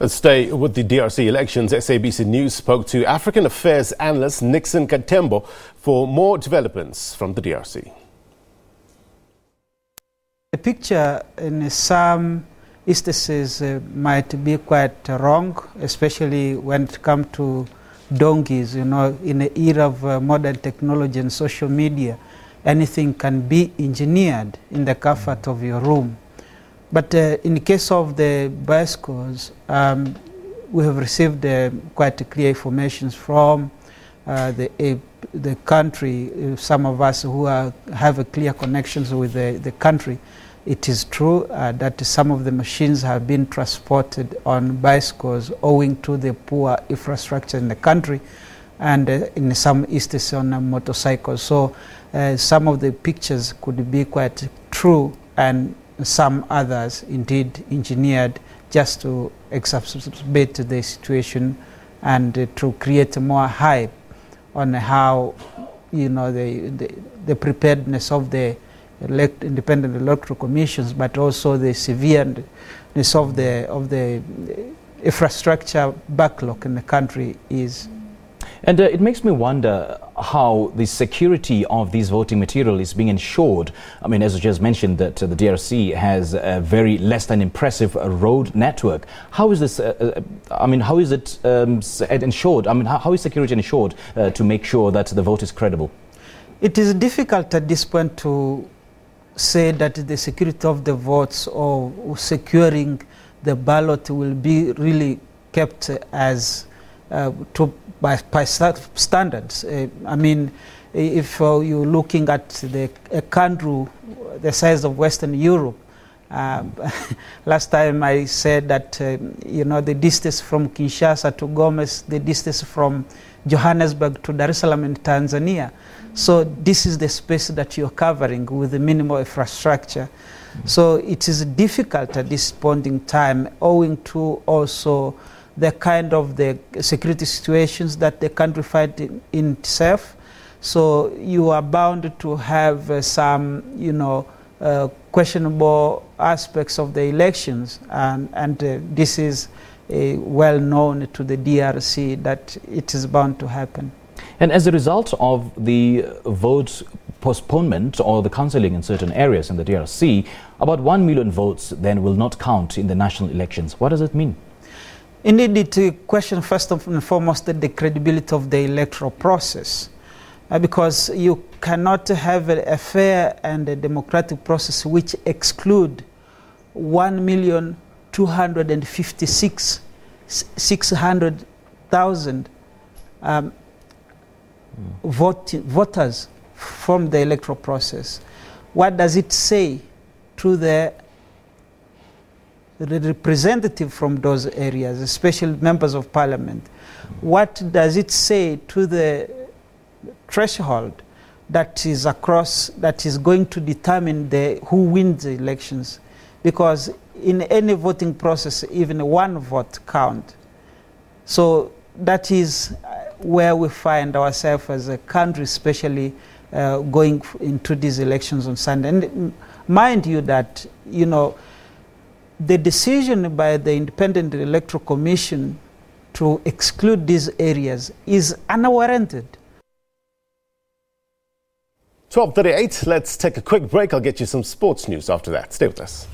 Let's stay with the DRC elections. SABC News spoke to African Affairs analyst Nixon Katembo for more developments from the DRC. The picture in some instances might be quite wrong, especially when it comes to donkeys. You know, in the era of modern technology and social media, anything can be engineered in the comfort of your room. But in the case of the bicycles, we have received quite clear information from the country. Some of us who have clear connections with the country, it is true that some of the machines have been transported on bicycles owing to the poor infrastructure in the country, and in some instances on motorcycles. So some of the pictures could be quite true, and some others indeed engineered just to exacerbate the situation and to create more hype on how, you know, the preparedness of the independent electoral commissions, but also the severeness of the infrastructure backlog in the country is. And it makes me wonder how the security of these voting material is being ensured. I mean, as you just mentioned, that the DRC has a very less than impressive road network. How is this, how is it ensured? I mean, how is security ensured to make sure that the vote is credible? It is difficult at this point to say that the security of the votes or securing the ballot will be really kept as by standards. I mean, if you're looking at a country the size of Western Europe, last time I said that you know, the distance from Kinshasa to Gomez, the distance from Johannesburg to Dar es Salaam in Tanzania. So this is the space that you're covering with the minimal infrastructure. So it is difficult at this point in time, owing to also the kind of the security situations that the country finds in itself. So you are bound to have some, you know, questionable aspects of the elections, and this is well known to the DRC that it is bound to happen. And as a result of the vote postponement or the cancelling in certain areas in the DRC, about 1 million votes then will not count in the national elections. What does it mean? Indeed, it questions first and foremost the credibility of the electoral process, because you cannot have a fair and a democratic process which exclude 1,256,600,000 voters from the electoral process. What does it say to the representative from those areas, especially members of parliament? What does it say to the threshold that is across, that is going to determine who wins the elections? Because in any voting process, even one vote counts. So that is where we find ourselves as a country, especially going into these elections on Sunday. And mind you that, you know, the decision by the Independent Electoral Commission to exclude these areas is unwarranted. 12:38, let's take a quick break. I'll get you some sports news after that. Stay with us.